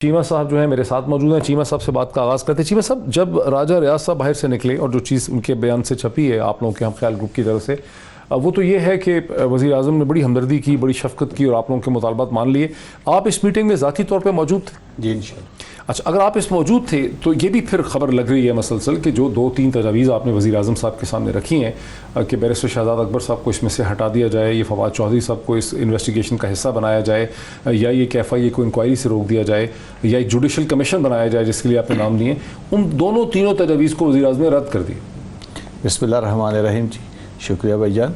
چیمہ صاحب جو ہیں میرے ساتھ موجود ہیں. چیمہ صاحب سے بات کا آغاز کرتے ہیں. چیمہ صاحب، جب راجہ ریاض صاحب باہر سے نکلے اور جو چیز ان کے بیان سے چھپی ہے آپ لوگوں کے ہم خیال گروپ کی طرف سے، وہ تو یہ ہے کہ وزیر اعظم نے بڑی ہمدردی کی، بڑی شفقت کی اور آپ لوگوں کے مطالبات مان لیے. آپ اس میٹنگ میں ذاتی طور پہ موجود تھے؟ جی انشاءاللہ. اچھا، اگر آپ اس موجود تھے تو یہ بھی پھر خبر لگ رہی ہے مسلسل کہ جو 2-3 تجاویز آپ نے وزیر اعظم صاحب کے سامنے رکھی ہیں کہ بیرسٹر شہزاد اکبر صاحب کو اس میں سے ہٹا دیا جائے، یہ فواد چودھری صاحب کو اس انویسٹیگیشن کا حصہ بنایا جائے، یا یہ کہ FIA کو انکوائری سے روک دیا جائے، یا ایک جوڈیشل کمیشن بنایا جائے جس کے لیے آپ نے نام دیے، ان دونوں تینوں تجاویز کو وزیر اعظم نے رد کر دی. بسم اللہ الرحمن الرحیم. جی شکریہ بھائی جان.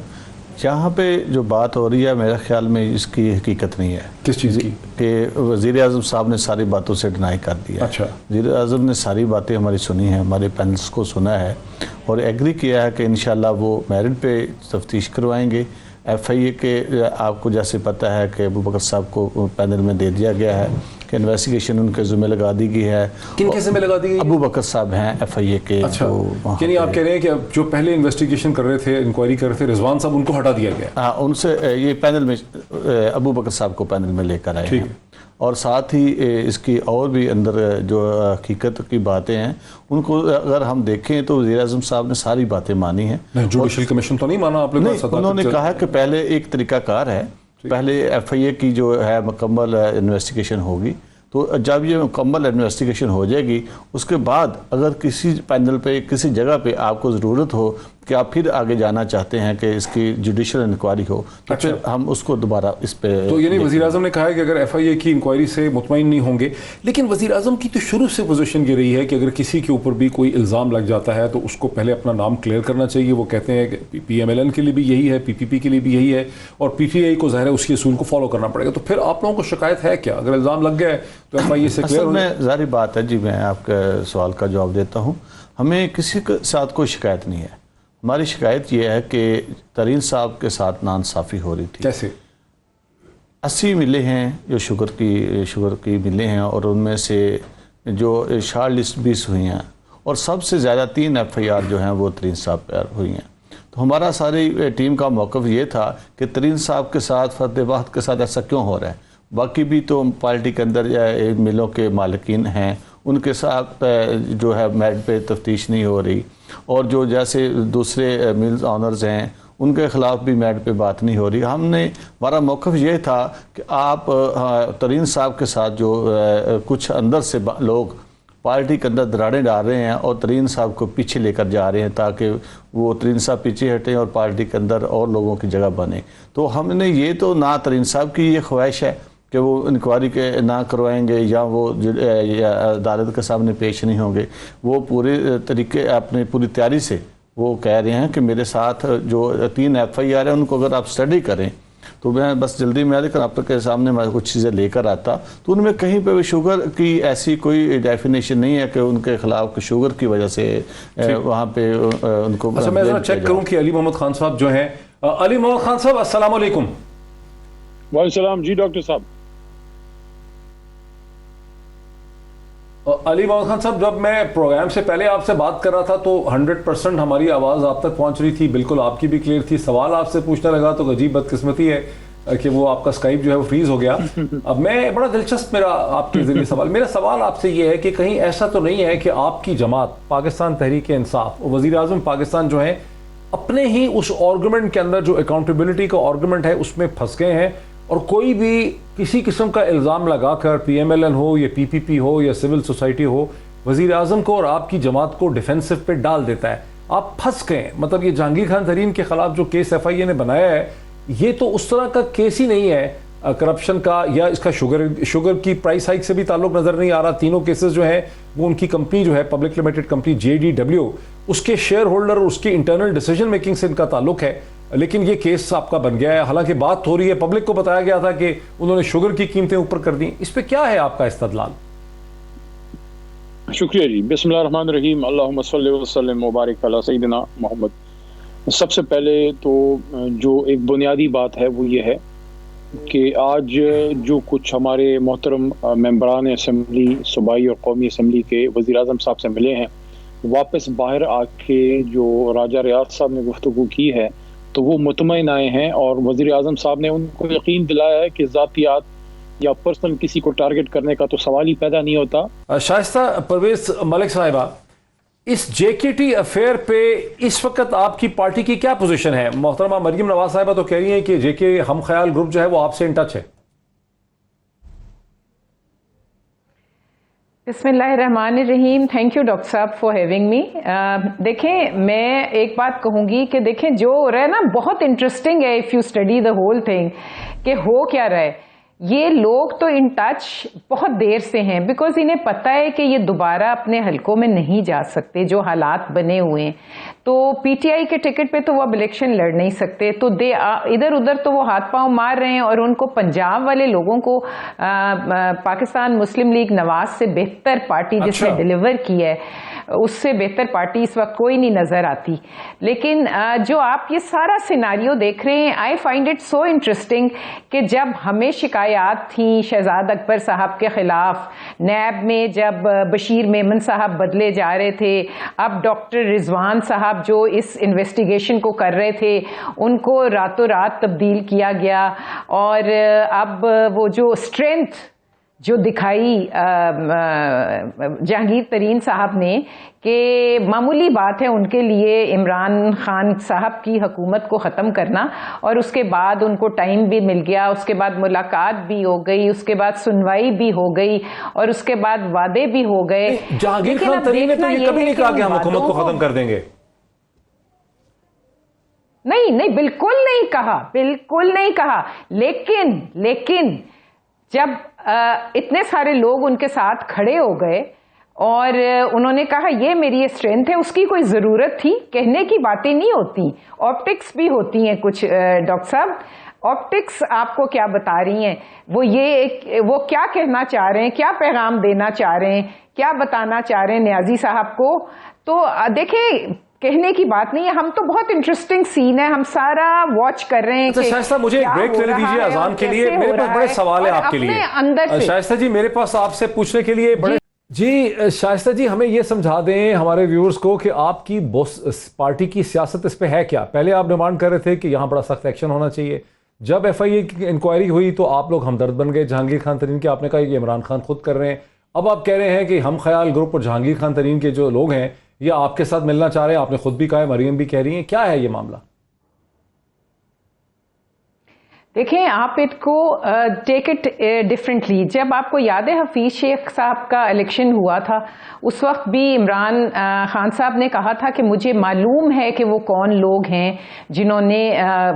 یہاں پہ جو بات ہو رہی ہے میرے خیال میں اس کی حقیقت نہیں ہے. کس چیز کی؟ کہ وزیر اعظم صاحب نے ساری باتوں سے ڈینائی کر دیا. اچھا. وزیر اعظم نے ساری باتیں ہماری سنی ہیں، ہمارے پینلز کو سنا ہے اور ایگری کیا ہے کہ انشاءاللہ وہ میرٹ پہ تفتیش کروائیں گے. FIA کے آپ کو جیسے پتہ ہے کہ ابو بکر صاحب کو پینل میں دے دیا گیا ہے کہ انویسٹیگیشن ان کے ذمہ لگا دی گئی ہے. کن کے ذمہ لگا دی گئی؟ ابو بکر صاحب ہیں FIA کے. اچھا، یعنی آپ کہہ رہے ہیں کہ جو پہلے انویسٹیگیشن کر رہے تھے، انکوائری کر رہے تھے، رضوان صاحب، ان کو ہٹا دیا گیا؟ ہاں، ان سے یہ پینل میں ابو بکر صاحب کو پینل میں لے کر آئے ہیں. اور ساتھ ہی اس کی اور بھی اندر جو حقیقت کی باتیں ہیں ان کو اگر ہم دیکھیں تو وزیر اعظم صاحب نے ساری باتیں مانی ہیں. جوڈیشل کمیشن تو نہیں مانا آپ نے؟ انہوں نے کہا کہ پہلے ایک طریقہ کار ہے، پہلے FIA کی جو ہے مکمل انویسٹیگیشن ہوگی، تو جب یہ مکمل انویسٹیگیشن ہو جائے گی اس کے بعد اگر کسی پینل پہ کسی جگہ پہ آپ کو ضرورت ہو کہ آپ پھر آگے جانا چاہتے ہیں کہ اس کی جوڈیشل انکوائری ہو تو پھر ہم اس کو دوبارہ اس پہ. تو یعنی وزیر اعظم نے کہا ہے کہ اگر FIA کی انکوائری سے مطمئن نہیں ہوں گے، لیکن وزیر اعظم کی تو شروع سے پوزیشن یہ رہی ہے کہ اگر کسی کے اوپر بھی کوئی الزام لگ جاتا ہے تو اس کو پہلے اپنا نام کلیئر کرنا چاہیے. وہ کہتے ہیں کہ PMLN کے لیے بھی یہی ہے، PPP کے لیے بھی یہی ہے، اور PTI کو ظاہر ہے اس کے اصول کو فالو کرنا پڑے گا. تو پھر آپ لوگوں کو شکایت ہے کیا؟ اگر الزام لگ گیا ہے تو FIA سے کلیئر میں ظاہری بات ہے. جی میں آپ کے سوال کا جواب دیتا ہوں. ہمیں کسی کے ساتھ کوئی شکایت نہیں ہے. ہماری شکایت یہ ہے کہ ترین صاحب کے ساتھ ناانصافی ہو رہی تھی. کیسے؟ 80 ملیں ہیں جو شوگر کی ملیں ہیں، اور ان میں سے جو شارٹ لسٹ 20 ہوئی ہیں، اور سب سے زیادہ 3 FIR جو ہیں وہ ترین صاحب پر ہوئی ہیں. تو ہمارا ساری ٹیم کا موقف یہ تھا کہ ترین صاحب کے ساتھ فرد واحد کے ساتھ ایسا کیوں ہو رہا ہے؟ باقی بھی تو پارٹی کے اندر یا ملوں کے مالکین ہیں، ان کے ساتھ جو ہے میرٹ پہ تفتیش نہیں ہو رہی، اور جو جیسے دوسرے ملز آنرز ہیں ان کے خلاف بھی میرٹ پہ بات نہیں ہو رہی. ہمارا موقف یہ تھا کہ آپ ترین صاحب کے ساتھ جو کچھ اندر سے لوگ پارٹی کے اندر دراڑیں ڈال رہے ہیں اور ترین صاحب کو پیچھے لے کر جا رہے ہیں تاکہ وہ ترین صاحب پیچھے ہٹیں اور پارٹی کے اندر اور لوگوں کی جگہ بنے. تو ہم نے یہ تو نہ ترین صاحب کی یہ خواہش ہے کہ وہ انکوائری کے نہ کروائیں گے یا وہ عدالت کے سامنے پیش نہیں ہوں گے. وہ پورے طریقے اپنی پوری تیاری سے وہ کہہ رہے ہیں کہ میرے ساتھ جو 3 FIR ہیں ان کو اگر آپ اسٹڈی کریں تو میں بس جلدی میں لیکن آپ کے سامنے میں کچھ چیزیں لے کر آتا. تو ان میں کہیں پہ شوگر کی ایسی کوئی ڈیفینیشن نہیں ہے کہ ان کے خلاف شوگر کی وجہ سے وہاں پہ ان کو. اچھا، میں ذرا چیک کروں کہ علی محمد خان صاحب جو ہیں. علی محمد خان صاحب السلام علیکم. وعلیکم السلام. جی ڈاکٹر صاحب. علی محمد خان صاحب، جب میں پروگرام سے پہلے آپ سے بات کر رہا تھا تو 100% ہماری آواز آپ تک پہنچ رہی تھی، بالکل آپ کی بھی کلیئر تھی. سوال آپ سے پوچھنے لگا تو عجیب بدقسمتی ہے کہ وہ آپ کا اسکائپ جو ہے وہ فریز ہو گیا. اب میں بڑا دلچسپ میرا آپ کے ذریعے سوال، میرا سوال آپ سے یہ ہے کہ کہیں ایسا تو نہیں ہے کہ آپ کی جماعت پاکستان تحریک انصاف اور وزیر اعظم پاکستان جو ہیں اپنے ہی اس آرگومنٹ کے اندر جو اکاؤنٹیبلٹی کا آرگومنٹ ہے اس میں پھنس گئے ہیں، اور کوئی بھی کسی قسم کا الزام لگا کر PMLN ہو یا PPP ہو یا سول سوسائٹی ہو وزیر اعظم کو اور آپ کی جماعت کو ڈیفینسو پہ ڈال دیتا ہے؟ آپ پھنس گئے. مطلب یہ جہانگیر خان ترین کے خلاف جو کیس FIA نے بنایا ہے یہ تو اس طرح کا کیس ہی نہیں ہے کرپشن کا، یا اس کا شوگر کی پرائس ہائیک سے بھی تعلق نظر نہیں آ رہا. تینوں کیسز جو ہیں وہ ان کی کمپنی جو ہے پبلک لمیٹڈ کمپنی JDW اس کے شیئر ہولڈر اور اس کی انٹرنل ڈیسیجن میکنگ سے ان کا تعلق ہے، لیکن یہ کیس آپ کا بن گیا ہے. حالانکہ بات ہو رہی ہے، پبلک کو بتایا گیا تھا کہ انہوں نے شوگر کی قیمتیں اوپر کر دیں. اس پہ کیا ہے آپ کا استدلال؟ شکریہ جی. بسم اللہ الرحمن الرحیم. اللہم صلی وسلم مبارک علی سیدنا محمد. سب سے پہلے تو جو ایک بنیادی بات ہے وہ یہ ہے کہ آج جو کچھ ہمارے محترم ممبران اسمبلی، صوبائی اور قومی اسمبلی کے وزیر اعظم صاحب سے ملے ہیں، واپس باہر آ کے جو راجہ ریاض صاحب نے گفتگو کی ہے تو وہ مطمئن آئے ہیں، اور وزیر اعظم صاحب نے ان کو یقین دلایا ہے کہ ذاتیات یا پرسنل کسی کو ٹارگٹ کرنے کا تو سوال ہی پیدا نہیں ہوتا۔ شائستہ پرویز ملک صاحبہ، اس جے کے ٹی افیئر پہ اس وقت آپ کی پارٹی کی کیا پوزیشن ہے؟ محترمہ مریم نواز صاحبہ تو کہہ رہی ہیں کہ جے کے ہم خیال گروپ جو ہے وہ آپ سے ان ٹچ ہے۔ بسم اللہ الرحمن الرحیم۔ تھینک یو ڈاکٹر صاحب فار ہیونگ می۔ دیکھیں میں ایک بات کہوں گی کہ دیکھیں جو ہو رہا ہے نا بہت انٹرسٹنگ ہے، if you study the whole thing کہ ہو کیا رہا ہے۔ یہ لوگ تو ان ٹچ بہت دیر سے ہیں بیکاز انہیں پتہ ہے کہ یہ دوبارہ اپنے حلقوں میں نہیں جا سکتے جو حالات بنے ہوئے ہیں۔ تو پی ٹی آئی کے ٹکٹ پہ تو وہ اب الیکشن لڑ نہیں سکتے، تو ادھر ادھر تو وہ ہاتھ پاؤں مار رہے ہیں، اور ان کو پنجاب والے لوگوں کو پاکستان مسلم لیگ نواز سے بہتر پارٹی جس نے ڈیلیور کی ہے، اس سے بہتر پارٹی اس وقت کوئی نہیں نظر آتی۔ لیکن جو آپ یہ سارا سیناریو دیکھ رہے ہیں، I find it so interesting کہ جب ہمیں شکایات تھیں شہزاد اکبر صاحب کے خلاف، نیب میں جب بشیر میمن صاحب بدلے جا رہے تھے، اب ڈاکٹر رضوان صاحب جو اس انویسٹیگیشن کو کر رہے تھے ان کو راتوں رات تبدیل کیا گیا، اور اب وہ جو اسٹرینتھ جو دکھائی جہانگیر ترین صاحب نے کہ معمولی بات ہے ان کے لیے عمران خان صاحب کی حکومت کو ختم کرنا، اور اس کے بعد ان کو ٹائم بھی مل گیا، اس کے بعد ملاقات بھی ہو گئی، اس کے بعد سنوائی بھی ہو گئی، اور اس کے بعد وعدے بھی ہو گئے۔ جہانگیر خان ترین نے تو یہ کبھی نہیں کہا کہ ہم حکومت کو ختم کر دیں گے۔ نہیں بالکل نہیں کہا، بالکل نہیں کہا، لیکن جب اتنے سارے لوگ ان کے ساتھ کھڑے ہو گئے اور انہوں نے کہا یہ میری اسٹرینتھ ہے، اس کی کوئی ضرورت تھی؟ کہنے کی باتیں نہیں ہوتی، آپٹکس بھی ہوتی ہیں کچھ ڈاکٹر صاحب۔ آپٹکس آپ کو کیا بتا رہی ہیں، وہ کیا کہنا چاہ رہے ہیں، کیا پیغام دینا چاہ رہے ہیں، کیا بتانا چاہ رہے ہیں نیازی صاحب کو؟ تو دیکھیں کہنے کی بات نہیں ہے، ہم تو بہت انٹرسٹنگ سین ہے، ہم سارا واچ کر رہے ہیں۔ شائستہ مجھے ایک بریک لے لیجیے اذان کے لیے، میرے پاس بڑے سوال ہیں آپ کے لیے۔ شائستہ جی میرے پاس آپ سے پوچھنے کے لیے بڑے جی شائستہ جی ہمیں یہ سمجھا دیں ہمارے ویورز کو کہ آپ کی پارٹی کی سیاست اس پہ ہے کیا؟ پہلے آپ ڈیمانڈ کر رہے تھے کہ یہاں بڑا سخت ایکشن ہونا چاہیے، جب ایف آئی اے کی انکوائری ہوئی تو آپ لوگ ہمدرد بن گئے جہانگیر خان ترین کے، آپ نے کہا کہ عمران خان خود کر رہے ہیں، اب آپ کہہ رہے ہیں کہ ہم خیال گروپ اور جہانگیر خان ترین کے جو لوگ ہیں یہ آپ کے ساتھ ملنا چاہ رہے ہیں، آپ نے خود بھی کہا ہے، مریم بھی کہہ رہی ہیں، کیا ہے یہ معاملہ؟ دیکھیں آپ اٹ کو ٹیک اٹ ڈفرینٹلی۔ جب آپ کو یاد ہے حفیظ شیخ صاحب کا الیکشن ہوا تھا، اس وقت بھی عمران خان صاحب نے کہا تھا کہ مجھے معلوم ہے کہ وہ کون لوگ ہیں جنہوں نے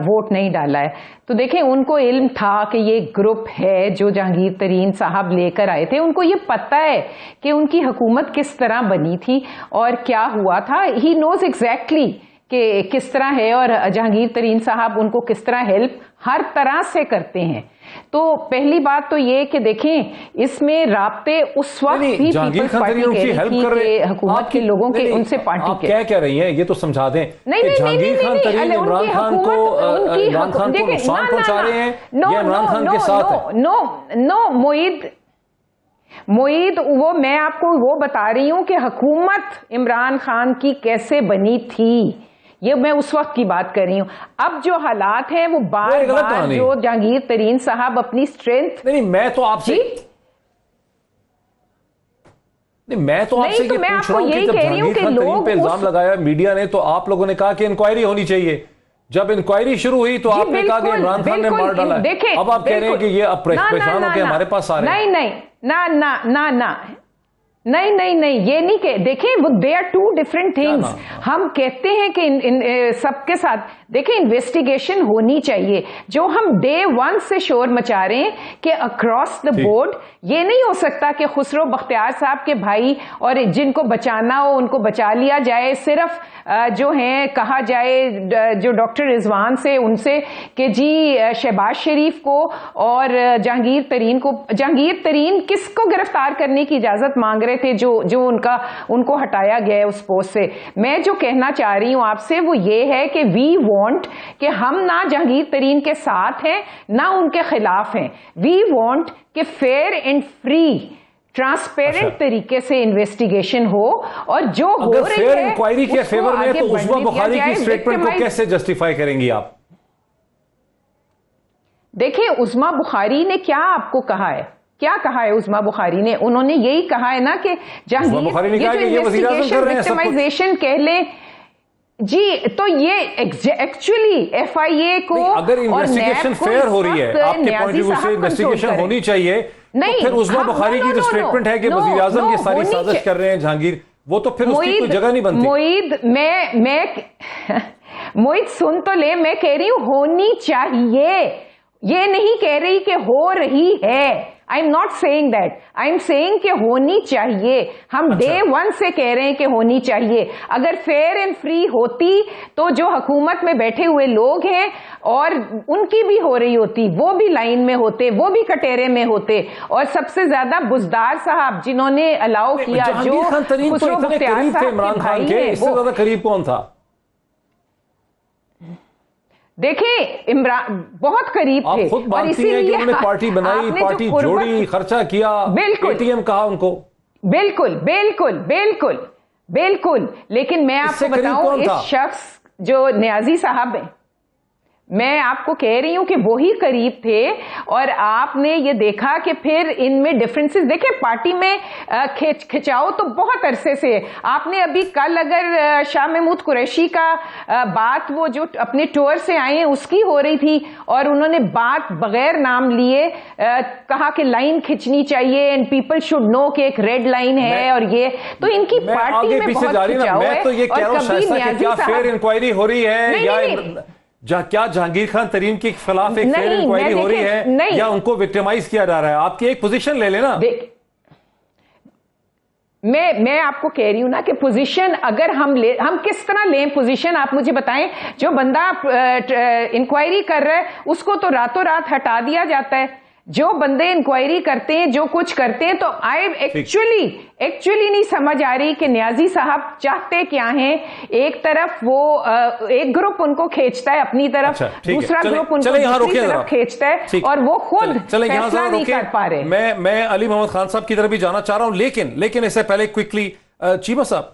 ووٹ نہیں ڈالا ہے۔ تو دیکھیں ان کو علم تھا کہ یہ گروپ ہے جو جہانگیر ترین صاحب لے کر آئے تھے، ان کو یہ پتہ ہے کہ ان کی حکومت کس طرح بنی تھی اور کیا ہوا تھا۔ ہی نوز ایگزیکٹلی کہ کس طرح ہے، اور جہانگیر ترین صاحب ان کو کس طرح ہیلپ ہر طرح سے کرتے ہیں۔ تو پہلی بات تو یہ کہ دیکھیں اس میں رابطے اس وقت بھی پیپلز پارٹی کہہ رہی تھی کہ حکومت کے لوگوں کے ان سے پارٹی کے کیا کہہ رہی ہیں یہ تو سمجھا دیں کہ جہانگیر خان ترین عمران خان کو نقصان پہنچا رہے ہیں یا عمران خان کے ساتھ ہیں؟ نو معید وہ میں آپ کو وہ بتا رہی ہوں کہ حکومت عمران خان کی کیسے بنی تھی، یہ میں اس وقت کی بات کر رہی ہوں۔ اب جو حالات ہیں وہ بار بار جو جہانگیر ترین صاحب اپنی اسٹرینتھ نہیں میں تو آپ سے میں تو آپ سے یہ پوچھ رہا ہوں کہ جب جہانگیر خان ترین پہ الزام لگایا میڈیا نے تو آپ لوگوں نے کہا کہ انکوائری ہونی چاہیے، جب انکوائری شروع ہوئی تو آپ نے کہا کہ عمران خان نے مار ڈالا ہے، اب آپ کہہ رہے ہیں کہ یہ اب پریشان ہو کے ہمارے پاس آ رہے ہیں۔ نہیں یہ نہیں کہ دیکھیں وہ they are two different things. ہم کہتے ہیں کہ سب کے ساتھ دیکھیں انویسٹیگیشن ہونی چاہیے، جو ہم ڈے ون سے شور مچا رہے ہیں کہ اکراس دا بورڈ یہ نہیں ہو سکتا کہ خسرو بختیار صاحب کے بھائی اور جن کو بچانا ہو ان کو بچا لیا جائے، صرف جو ہیں کہا جائے جو ڈاکٹر رضوان سے ان سے کہ جی شہباز شریف کو اور جہانگیر ترین کس کو گرفتار کرنے کی اجازت مانگ رہے تھے جو ان کو ہٹایا گیا ہے اس پوسٹ سے۔ میں جو کہنا چاہ رہی ہوں آپ سے وہ یہ ہے کہ وی وانٹ کہ ہم نہ جہانگیر ترین کے ساتھ ہیں نہ ان کے خلاف ہیں، وی وانٹ کہ فیئر اینڈ فری ٹرانسپیرنٹ طریقے سے انویسٹیگیشن ہو، اور جو ہو رہی ہے فیئر انکوائری کے فیور میں تو عصمہ بخاری کی سٹیٹمنٹ کو کیسے جسٹیفائی کریں گی آپ؟ دیکھیں عظما بخاری نے کیا آپ کو کہا ہے, کیا کہا ہے عظما بخاری نے؟ انہوں نے یہی کہا ہے نا کہ بخاری نے کہا کہ یہ وزیر اعظم کر رہے ہیں سب کچھ. وکٹمائزیشن کہہ لیں جی, تو یہ ایکچولی ایف آئی اے کو اگر انویسٹیگیشن فیئر ہو رہی ہے آپ کے پوائنٹ آف ویو سے انویسٹیگیشن ہونی چاہیے, تو پھر عظما بخاری کی جو اسٹیٹمنٹ ہے کہ وزیر اعظم یہ ساری سازش کر رہے ہیں جہانگیر, وہ تو پھر اس کی کوئی جگہ نہیں بنتی. معید سن تو لے, میں کہہ رہی ہوں ہونی چاہیے, یہ نہیں کہہ رہی کہ ہو رہی ہے. I am not saying that, I am saying کہ ہونی چاہیے. ہم ڈے ون سے کہہ رہے ہیں کہ ہونی چاہیے. اگر فیئر اینڈ فری ہوتی تو جو حکومت میں بیٹھے ہوئے لوگ ہیں اور ان کی بھی ہو رہی ہوتی, وہ بھی لائن میں ہوتے, وہ بھی کٹہرے میں ہوتے. اور سب سے زیادہ بزدار صاحب جنہوں نے الاؤ کیا, جو خان ترین تو اتنے قریب تھے عمران خان کے, اس سے زیادہ قریب کون تھا؟ دیکھیں عمران بہت قریب تھے, آپ خود مانتی ہیں کہ انہوں نے پارٹی بنائی, پارٹی جوڑی, خرچہ کیا, اے ٹی ایم کہا ان کو. بالکل بالکل بالکل بالکل. لیکن میں آپ کو بتاؤں, اس شخص جو نیازی صاحب ہیں, میں آپ کو کہہ رہی ہوں کہ وہی قریب تھے. اور آپ نے یہ دیکھا کہ پھر ان میں ڈفرینسز دیکھیں, پارٹی میں کھچاؤ تو بہت عرصے سے. آپ نے ابھی کل اگر شاہ محمود قریشی کا بات, وہ جو اپنے ٹور سے آئے ہیں اس کی ہو رہی تھی, اور انہوں نے بات بغیر نام لیے کہا کہ لائن کھچنی چاہیے اینڈ پیپل شوڈ نو کہ ایک ریڈ لائن ہے. اور یہ تو ان کی پارٹی میں بہت کھچاؤ ہے. میں تو یہ کہہ رہا ہوں شائستہ کہ کیا فیئر انکوائری ہو رہی ہے, یا کیا جہانگیر خان ترین کے خلاف ایک فیئر انکوائری ہو رہی ہے, یا ان کو وکٹمائز کیا جا رہا ہے؟ آپ کی ایک پوزیشن لے لینا. میں آپ کو کہہ رہی ہوں نا کہ پوزیشن اگر ہم کس طرح لیں پوزیشن, آپ مجھے بتائیں. جو بندہ انکوائری کر رہا ہے اس کو تو راتوں رات ہٹا دیا جاتا ہے. جو بندے انکوائری کرتے ہیں, جو کچھ کرتے ہیں, تو آئی ایکچولی نہیں سمجھ آ رہی کہ نیازی صاحب چاہتے کیا ہیں. ایک طرف وہ ایک گروپ ان کو کھینچتا ہے اپنی طرف, دوسرا گروپ ان کو دوسری طرف کھینچتا ہے, اور وہ خود فیصلہ نہیں کر پا رہے. میں علی محمد خان صاحب کی طرف بھی جانا چاہ رہا ہوں, لیکن اس سے پہلے کوئکلی چیمہ صاحب,